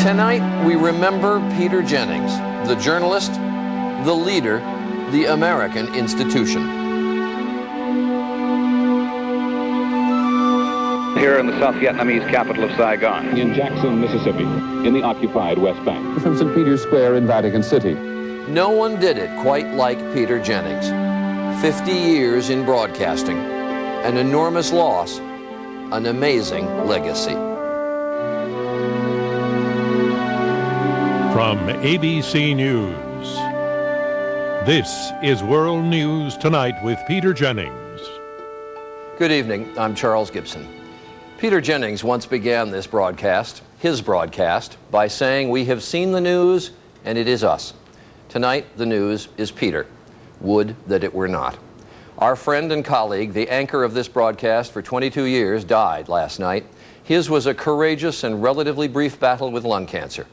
Tonight, we remember Peter Jennings, the journalist, the leader, the American institution. Here in the South Vietnamese capital of Saigon. In Jackson, Mississippi, in the occupied West Bank. From St. Peter's Square in Vatican City. No one did it quite like Peter Jennings. 50 years in broadcasting, an enormous loss, an amazing legacy. From ABC News, this is World News Tonight with Peter Jennings. Good evening, I'm Charles Gibson. Peter Jennings once began this broadcast, his broadcast, by saying, "We have seen the news and it is us." Tonight, the news is Peter. Would that it were not. Our friend and colleague, the anchor of this broadcast for 22 years, died last night. His was a courageous and relatively brief battle with lung cancer.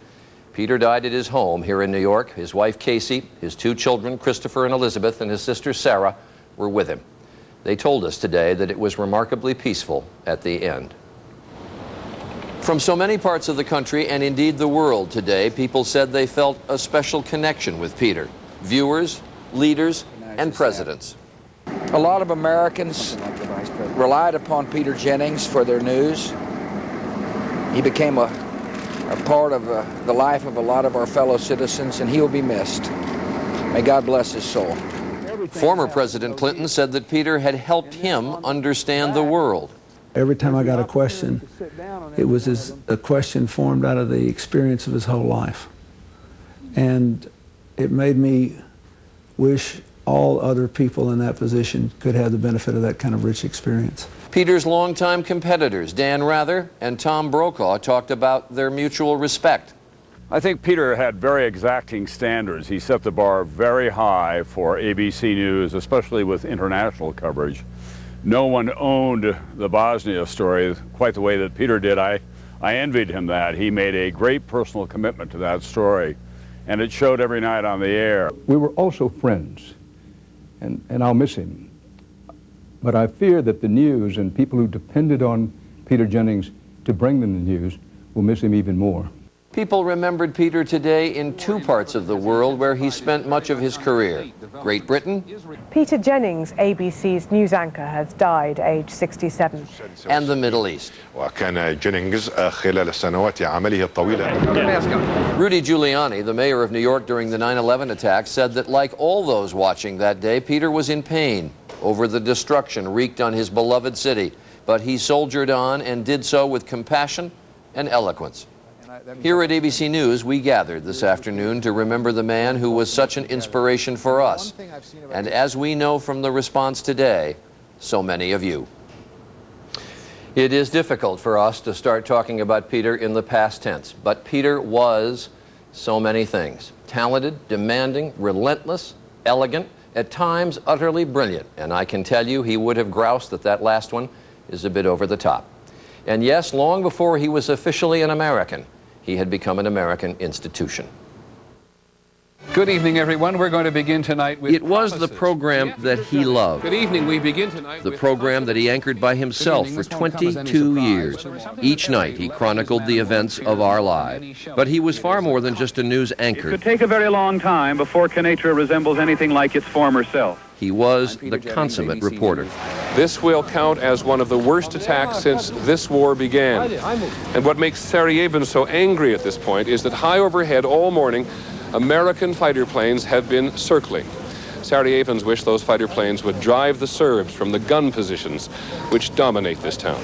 Peter died at his home here in New York. His wife, Casey, his two children, Christopher and Elizabeth, and his sister, Sarah, were with him. They told us today that it was remarkably peaceful at the end. From so many parts of the country, and indeed the world today, people said they felt a special connection with Peter. Viewers, leaders, and presidents. A lot of Americans relied upon Peter Jennings for their news. He became a part of the life of a lot of our fellow citizens, and he will be missed. May God bless his soul. Former President Clinton said that Peter had helped him understand the world. Every time I got a question, it was a question formed out of the experience of his whole life. And it made me wish all other people in that position could have the benefit of that kind of rich experience. Peter's longtime competitors, Dan Rather and Tom Brokaw, talked about their mutual respect. I think Peter had very exacting standards. He set the bar very high for ABC News, especially with international coverage. No one owned the Bosnia story quite the way that Peter did. I envied him that. He made a great personal commitment to that story, and it showed every night on the air. We were also friends, and I'll miss him. But I fear that the news and people who depended on Peter Jennings to bring them the news will miss him even more. People remembered Peter today in two parts of the world where he spent much of his career. Great Britain. Peter Jennings, ABC's news anchor, has died aged 67. And the Middle East. وكان جينينغز خلال سنوات عمله الطويلة. Rudy Giuliani, the mayor of New York during the 9/11 attacks, said that like all those watching that day, Peter was in pain over the destruction wreaked on his beloved city. But he soldiered on and did so with compassion and eloquence. Here at ABC News, we gathered this afternoon to remember the man who was such an inspiration for us. And as we know from the response today, so many of you. It is difficult for us to start talking about Peter in the past tense, but Peter was so many things. Talented, demanding, relentless, elegant, at times utterly brilliant. And I can tell you he would have groused that that last one is a bit over the top. And yes, long before he was officially an American, he had become an American institution. Good evening, everyone. We're going to begin tonight with... It was the program that he loved. Good evening. We begin tonight the program that he anchored by himself for 22 years. Each night he chronicled the events of our lives. But he was far more than just a news anchor. It could take a very long time before Canatra resembles anything like its former self. He was the consummate reporter. This will count as one of the worst attacks since this war began. And what makes Sarajevo so angry at this point is that high overhead all morning, American fighter planes have been circling. Sarajevans wish those fighter planes would drive the Serbs from the gun positions which dominate this town.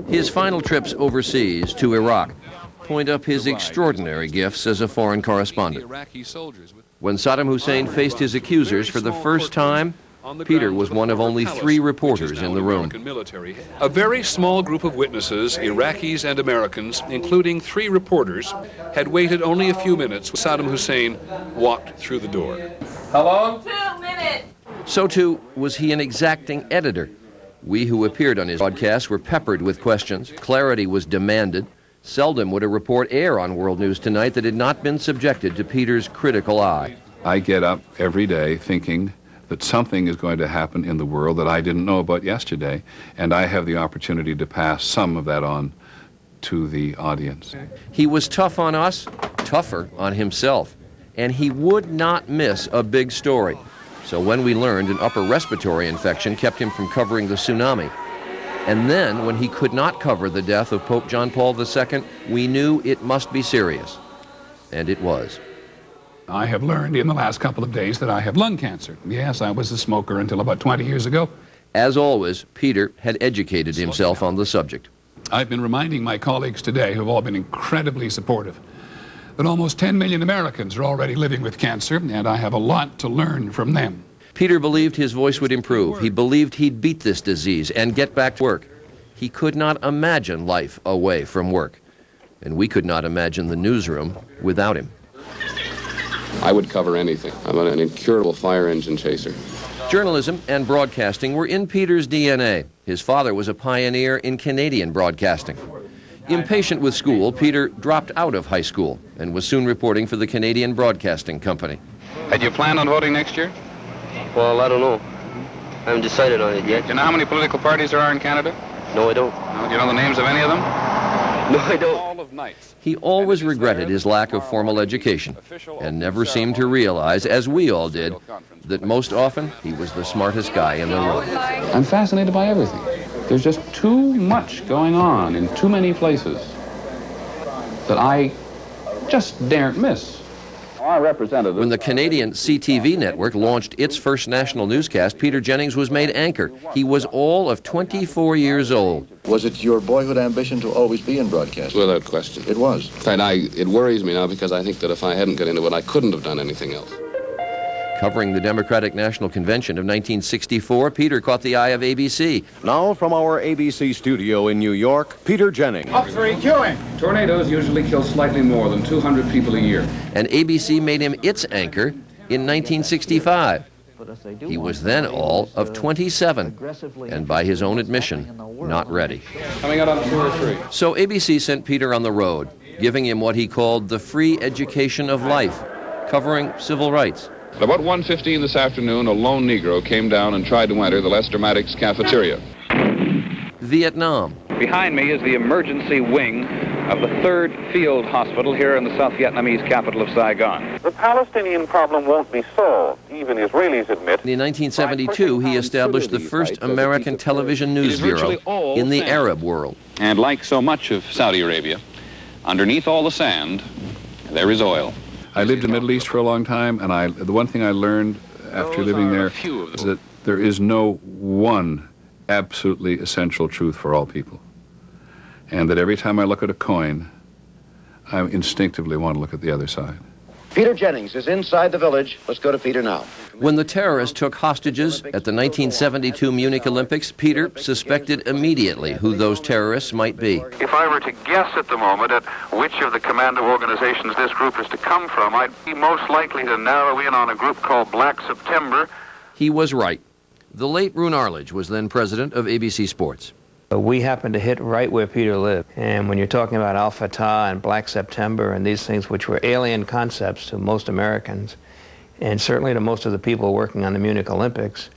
His final trips overseas to Iraq point up his extraordinary gifts as a foreign correspondent. When Saddam Hussein faced his accusers for the first time, Peter was one of only 3 reporters in the room. A very small group of witnesses, Iraqis and Americans, including 3 reporters, had waited only a few minutes when Saddam Hussein walked through the door. How long? 2 minutes. So too was he an exacting editor. We who appeared on his broadcasts were peppered with questions. Clarity was demanded. Seldom would a report air on World News Tonight that had not been subjected to Peter's critical eye. I get up every day thinking that something is going to happen in the world that I didn't know about yesterday, and I have the opportunity to pass some of that on to the audience. He was tough on us, tougher on himself, and he would not miss a big story. So when we learned an upper respiratory infection kept him from covering the tsunami, and then when he could not cover the death of Pope John Paul II, we knew it must be serious. And it was. I have learned in the last couple of days that I have lung cancer. Yes, I was a smoker until about 20 years ago. As always, Peter had educated himself on the subject. I've been reminding my colleagues today, who have all been incredibly supportive, that almost 10 million Americans are already living with cancer, and I have a lot to learn from them. Peter believed his voice would improve. He believed he'd beat this disease and get back to work. He could not imagine life away from work. And we could not imagine the newsroom without him. I would cover anything. I'm an incurable fire engine chaser. Journalism and broadcasting were in Peter's DNA. His father was a pioneer in Canadian broadcasting. Impatient with school, Peter dropped out of high school and was soon reporting for the Canadian Broadcasting Company. Had you planned on voting next year? Well, I don't know. I haven't decided on it yet. Do you know how many political parties there are in Canada? No, I don't. No, do you know the names of any of them? No, I don't. He always regretted his lack of formal education and never seemed to realize, as we all did, that most often he was the smartest guy in the room. I'm fascinated by everything. There's just too much going on in too many places that I just daren't miss. When the Canadian CTV network launched its first national newscast, Peter Jennings was made anchor. He was all of 24 years old. Was it your boyhood ambition to always be in broadcasting? Without question. It was. In fact, it worries me now because I think that if I hadn't got into it, I couldn't have done anything else. Covering the Democratic National Convention of 1964, Peter caught the eye of ABC. Now from our ABC studio in New York, Peter Jennings. Up 3, queuing. Tornadoes usually kill slightly more than 200 people a year. And ABC made him its anchor in 1965. He was then all of 27, and by his own admission, not ready. Coming out on 2 or 3. So ABC sent Peter on the road, giving him what he called the free education of life, covering civil rights. At about 1:15 this afternoon, a lone Negro came down and tried to enter the Lester Maddox cafeteria. Vietnam. Behind me is the emergency wing of the 3rd Field Hospital here in the South Vietnamese capital of Saigon. The Palestinian problem won't be solved. Even Israelis admit. In 1972, he established the first American television news bureau in the Arab world. And like so much of Saudi Arabia, underneath all the sand, there is oil. I lived in the Middle East for a long time, and the one thing I learned after living there is that there is no one absolutely essential truth for all people. And that every time I look at a coin, I instinctively want to look at the other side. Peter Jennings is inside the village. Let's go to Peter now. When the terrorists took hostages at the 1972 Munich Olympics, Peter suspected immediately who those terrorists might be. If I were to guess at the moment at which of the commando organizations this group is to come from, I'd be most likely to narrow in on a group called Black September. He was right. The late Roone Arledge was then president of ABC Sports. We happened to hit right where Peter lived. And when you're talking about Al Fatah and Black September and these things which were alien concepts to most Americans, and certainly to most of the people working on the Munich Olympics,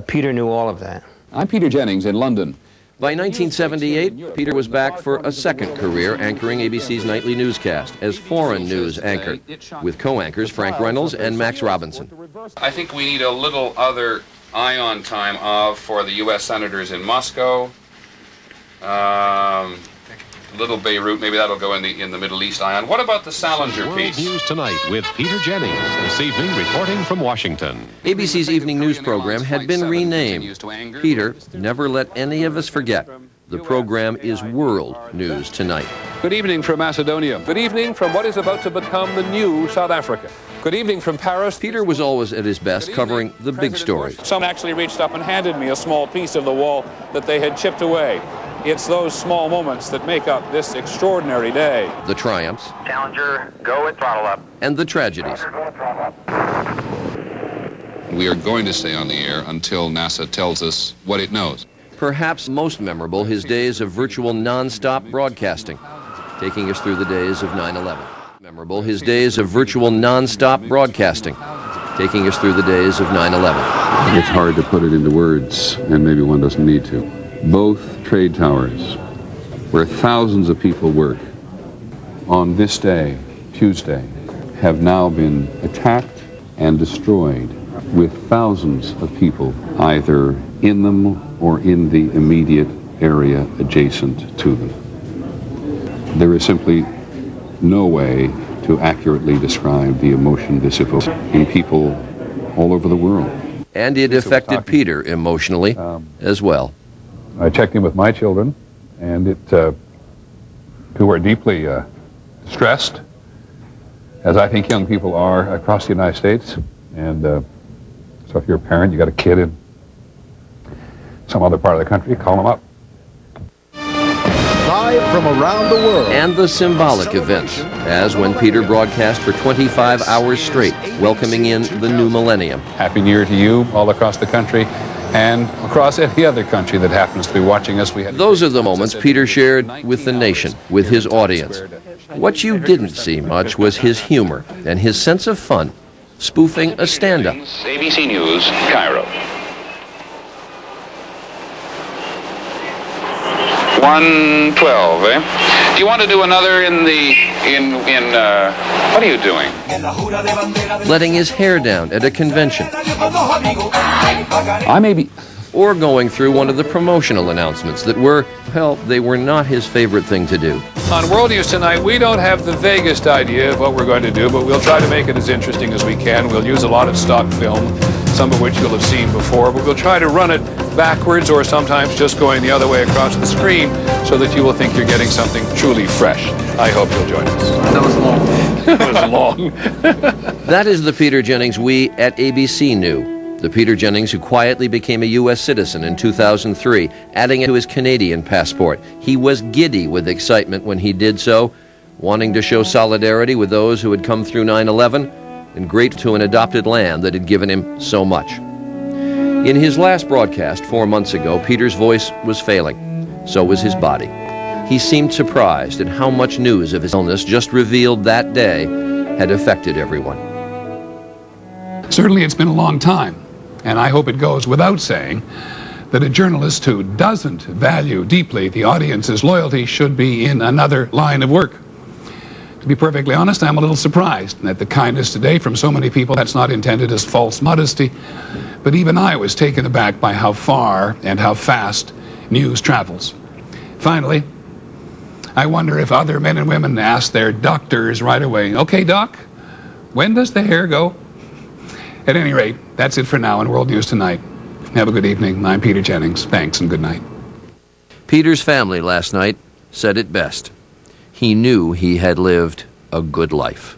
Peter knew all of that. I'm Peter Jennings in London. By 1978, Peter was back for a second career anchoring ABC's nightly newscast as foreign news anchor, with co-anchors Frank Reynolds and Max Robinson. I think we need a little other ion time for the U.S. senators in Moscow. Little Beirut, maybe that'll go in the Middle East ion. What about the Salinger piece? World News Tonight with Peter Jennings, this evening reporting from Washington. ABC's evening news program had been renamed. Peter never let any of us forget. The program is World News Tonight. Good evening from Macedonia. Good evening from what is about to become the new South Africa. Good evening from Paris. Peter was always at his best covering the big stories. Someone actually reached up and handed me a small piece of the wall that they had chipped away. It's those small moments that make up this extraordinary day. The triumphs. Challenger, go at throttle up. And the tragedies. We are going to stay on the air until NASA tells us what it knows. Perhaps most memorable, his days of virtual non-stop broadcasting, taking us through the days of 9/11. Memorable, his days of virtual non-stop broadcasting, taking us through the days of 9/11. It's hard to put it into words, and maybe one doesn't need to. Both trade towers where thousands of people work, on this day, Tuesday, have now been attacked and destroyed, with thousands of people either in them or in the immediate area adjacent to them. There is simply no way to accurately describe the emotion this evokes in people all over the world. And it affected Peter emotionally as well. I checked in with my children, and who are deeply distressed, as I think young people are across the United States. And so if you're a parent, you got a kid in some other part of the country, call them up. Live from around the world. And the symbolic events, as when Peter broadcast for 25 hours straight, welcoming in the new millennium. Happy New Year to you all across the country and across any other country that happens to be watching us. Those are the moments Peter shared with the nation, with his audience. What you didn't see much was his humor and his sense of fun, spoofing a stand-up. ABC News, Cairo. 112, eh? Do you want to do another what are you doing? Letting his hair down at a convention. I may be... Or going through one of the promotional announcements that were, well, they were not his favorite thing to do. On World News Tonight, we don't have the vaguest idea of what we're going to do, but we'll try to make it as interesting as we can. We'll use a lot of stock film, some of which you'll have seen before, but we'll try to run it backwards or sometimes just going the other way across the screen so that you will think you're getting something truly fresh. I hope you'll join us. That was long. That was long. That is the Peter Jennings we at ABC knew. The Peter Jennings who quietly became a U.S. citizen in 2003, adding it to his Canadian passport. He was giddy with excitement when he did so, wanting to show solidarity with those who had come through 9/11 and grateful to an adopted land that had given him so much. In his last broadcast 4 months ago, Peter's voice was failing. So was his body. He seemed surprised at how much news of his illness just revealed that day had affected everyone. Certainly it's been a long time, and I hope it goes without saying that a journalist who doesn't value deeply the audience's loyalty should be in another line of work. To be perfectly honest, I'm a little surprised at the kindness today from so many people. That's not intended as false modesty, but even I was taken aback by how far and how fast news travels. Finally, I wonder if other men and women ask their doctors right away, "Okay, doc, when does the hair go?" At any rate, that's it for now in World News Tonight. Have a good evening. I'm Peter Jennings. Thanks and good night. Peter's family last night said it best. He knew he had lived a good life.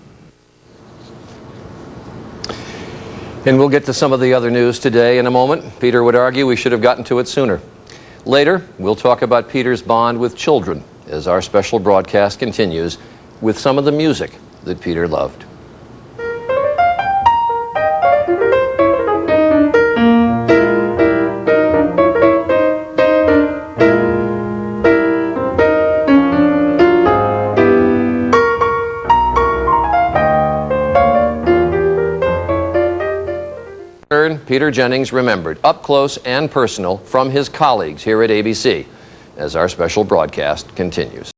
And we'll get to some of the other news today in a moment. Peter would argue we should have gotten to it sooner. Later, we'll talk about Peter's bond with children as our special broadcast continues with some of the music that Peter loved. Peter Jennings remembered up close and personal from his colleagues here at ABC as our special broadcast continues.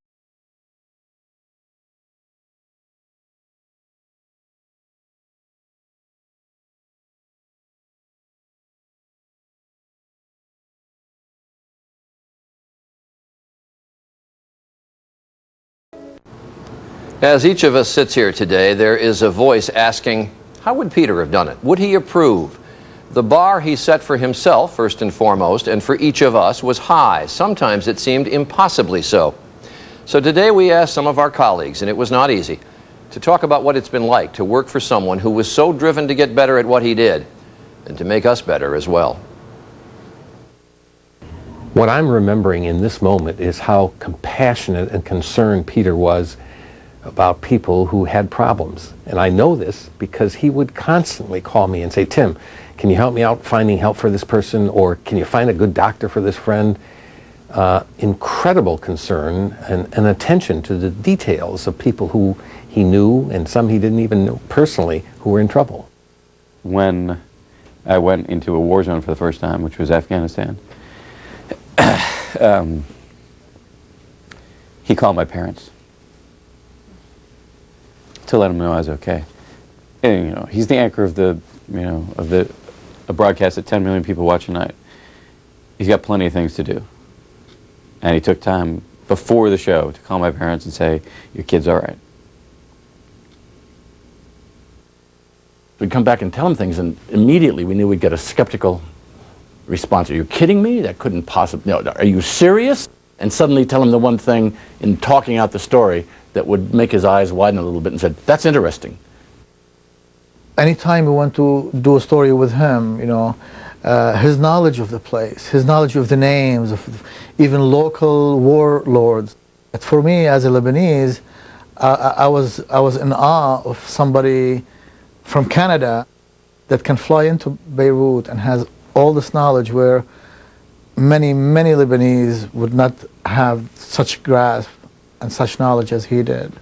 As each of us sits here today, there is a voice asking, how would Peter have done it? Would he approve? The bar he set for himself, first and foremost, and for each of us was high. Sometimes it seemed impossibly so. So today we asked some of our colleagues, and it was not easy, to talk about what it's been like to work for someone who was so driven to get better at what he did, and to make us better as well. What I'm remembering in this moment is how compassionate and concerned Peter was about people who had problems. And I know this because he would constantly call me and say, "Tim, can you help me out finding help for this person?" Or "Can you find a good doctor for this friend?" Incredible concern and attention to the details of people who he knew and some he didn't even know personally who were in trouble. When I went into a war zone for the first time, which was Afghanistan, He called my parents to let them know I was okay. And, you know, he's the anchor of the, you know, of a broadcast that 10 million people watch a night. He's got plenty of things to do. And he took time before the show to call my parents and say, your kid's all right. We'd come back and tell him things, and immediately we knew we'd get a skeptical response. Are you kidding me? That couldn't possibly, no, are you serious? And suddenly tell him the one thing in talking out the story that would make his eyes widen a little bit and said, that's interesting. Anytime we went to do a story with him, you know, his knowledge of the place, his knowledge of the names of even local warlords. For me, as a Lebanese, I was in awe of somebody from Canada that can fly into Beirut and has all this knowledge where many Lebanese would not have such grasp and such knowledge as he did.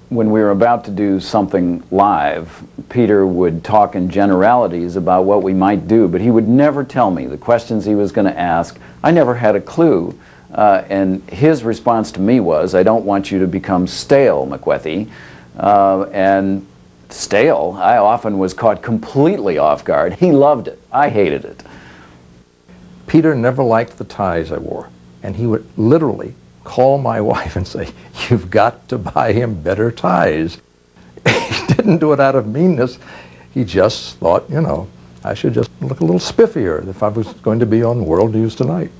When we were about to do something live, Peter would talk in generalities about what we might do, but he would never tell me the questions he was going to ask. I never had a clue. And his response to me was, I don't want you to become stale, McWethy. And stale, I often was caught completely off guard. He loved it. I hated it. Peter never liked the ties I wore, and he would literally call my wife and say, you've got to buy him better ties. He didn't do it out of meanness. He just thought, you know, I should just look a little spiffier if I was going to be on World News Tonight.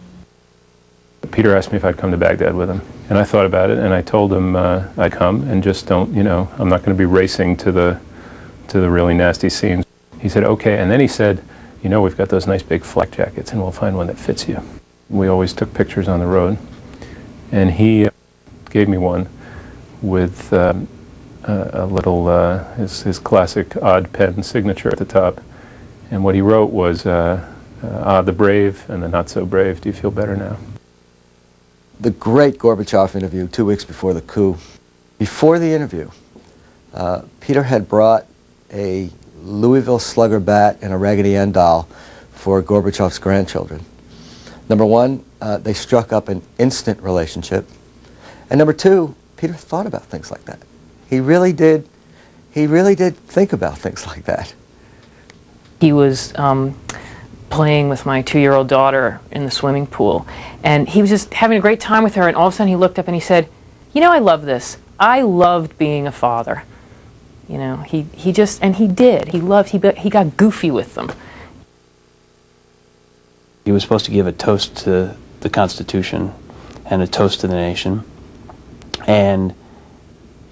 Peter asked me if I'd come to Baghdad with him, and I thought about it, and I told him I'd come, and just don't, you know, I'm not going to be racing to the really nasty scenes. He said, okay, and then he said, you know, we've got those nice big flak jackets, and we'll find one that fits you. We always took pictures on the road, and he gave me one with a little, his classic odd pen signature at the top, and what he wrote was, the brave and the not so brave, do you feel better now? The great Gorbachev interview 2 weeks before the coup. Before the interview, Peter had brought a Louisville Slugger bat and a Raggedy Ann doll for Gorbachev's grandchildren. Number one, they struck up an instant relationship. And number two, Peter thought about things like that. He really did think about things like that. He was playing with my 2-year-old daughter in the swimming pool, and he was just having a great time with her, and all of a sudden he looked up and he said, you know, I love this. I loved being a father. You know, he just, and he did. He got goofy with them. He was supposed to give a toast to the Constitution and a toast to the nation, and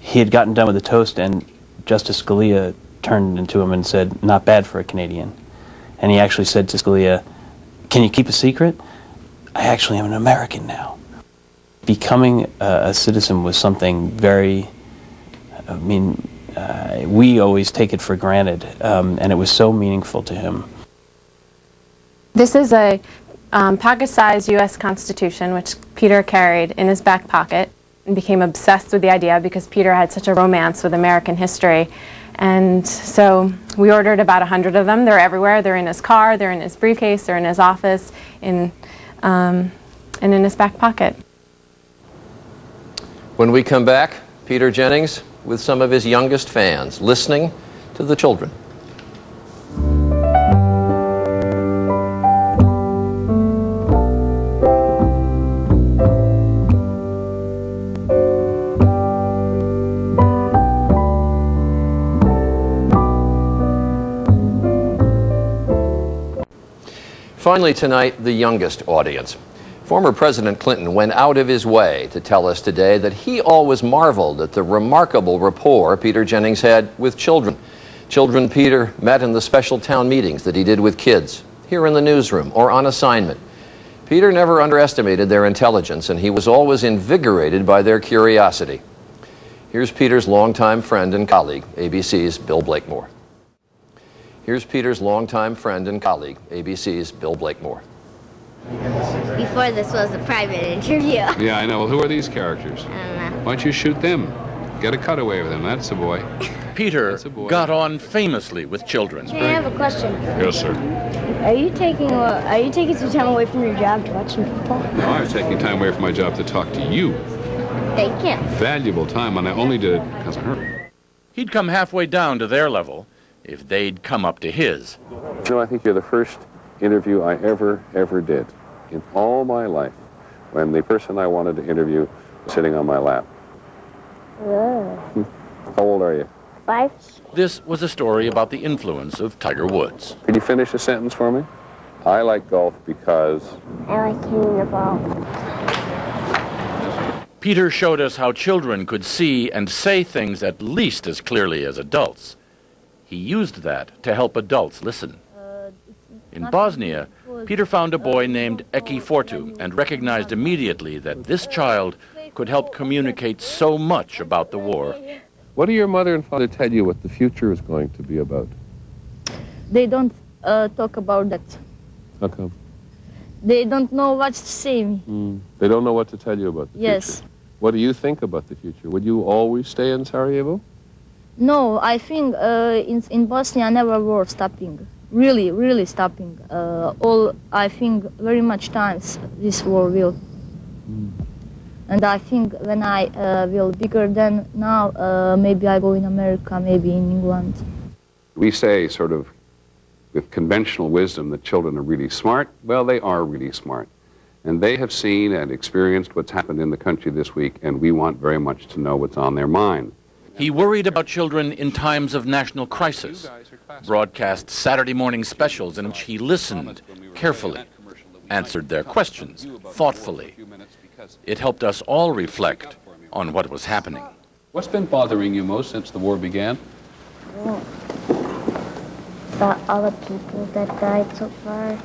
he had gotten done with the toast, and Justice Scalia turned into him and said, not bad for a Canadian. And he actually said to Scalia, can you keep a secret? I actually am an American now. Becoming a citizen was something very, I mean, we always take it for granted, and it was so meaningful to him. This is a pocket-sized U.S. Constitution, which Peter carried in his back pocket and became obsessed with the idea because Peter had such a romance with American history. And so we ordered about 100 of them. They're everywhere. They're in his car, they're in his briefcase, they're in his office, and in his back pocket. When we come back, Peter Jennings with some of his youngest fans, listening to the children. Finally tonight, the youngest audience. Former President Clinton went out of his way to tell us today that he always marveled at the remarkable rapport Peter Jennings had with children. Children Peter met in the special town meetings that he did with kids, here in the newsroom or on assignment. Peter never underestimated their intelligence, and he was always invigorated by their curiosity. Here's Peter's longtime friend and colleague, ABC's Bill Blakemore. Here's Peter's longtime friend and colleague, ABC's Bill Blakemore. Before this was a private interview. Yeah, I know. Well, who are these characters? I don't know. Why don't you shoot them? Get a cutaway with them. That's the boy. Peter got on famously with children. Hey, I have a question. Yes, sir. Are you taking some time away from your job to watch some football? No, I was taking time away from my job to talk to you. Thank you. Valuable time, and I only did it because of her. He'd come halfway down to their level if they'd come up to his. You know, I think you're the first interview I ever did in all my life when the person I wanted to interview was sitting on my lap. Ugh. How old are you? 5. This was a story about the influence of Tiger Woods. Could you finish a sentence for me? I like golf because... I like hitting the ball. Peter showed us how children could see and say things at least as clearly as adults. He used that to help adults listen. In Bosnia, Peter found a boy named Eki Fortu and recognized immediately that this child could help communicate so much about the war. What do your mother and father tell you what the future is going to be about? They don't talk about that. How come? They don't know what to say. They don't know what to tell you about the future. What do you think about the future? Would you always stay in Sarajevo? No, I think in Bosnia never war stopping. Really stopping. I think very much times this war will. And I think when I will bigger than now, maybe I go in America, maybe in England. We say sort of with conventional wisdom that children are really smart. Well, they are really smart. And they have seen and experienced what's happened in the country this week, and we want very much to know what's on their mind. He worried about children in times of national crisis, broadcast Saturday morning specials in which he listened carefully, answered their questions thoughtfully. It helped us all reflect on what was happening. What's been bothering you most since the war began? About all the people that died so far.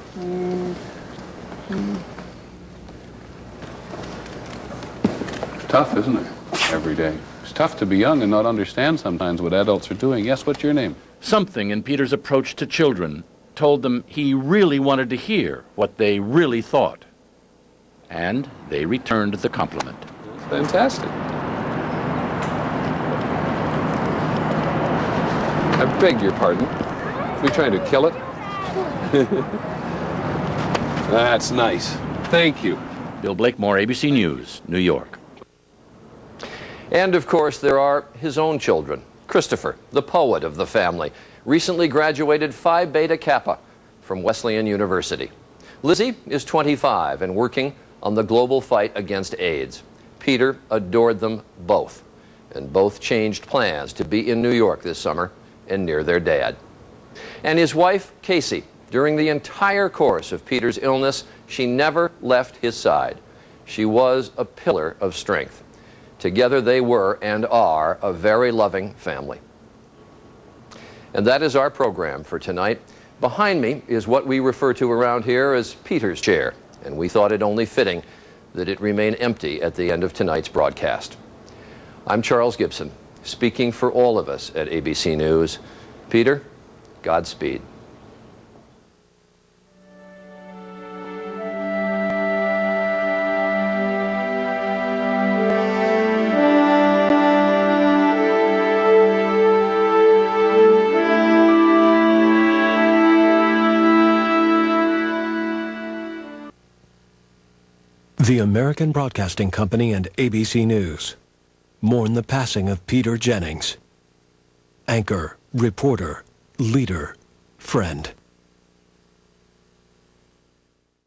It's tough, isn't it? Every day. It's tough to be young and not understand sometimes what adults are doing. Yes, what's your name? Something in Peter's approach to children told them he really wanted to hear what they really thought. And they returned the compliment. Fantastic. I beg your pardon. Are we trying to kill it? That's nice. Thank you. Bill Blakemore, ABC News, New York. And of course, there are his own children. Christopher, the poet of the family, recently graduated Phi Beta Kappa from Wesleyan University. Lizzie is 25 and working on the global fight against AIDS. Peter adored them both, and both changed plans to be in New York this summer and near their dad. And his wife, Casey, during the entire course of Peter's illness, she never left his side. She was a pillar of strength. Together they were and are a very loving family. And that is our program for tonight. Behind me is what we refer to around here as Peter's chair, and we thought it only fitting that it remain empty at the end of tonight's broadcast. I'm Charles Gibson, speaking for all of us at ABC News. Peter, Godspeed. The American Broadcasting Company and ABC News mourn the passing of Peter Jennings, anchor, reporter, leader, friend.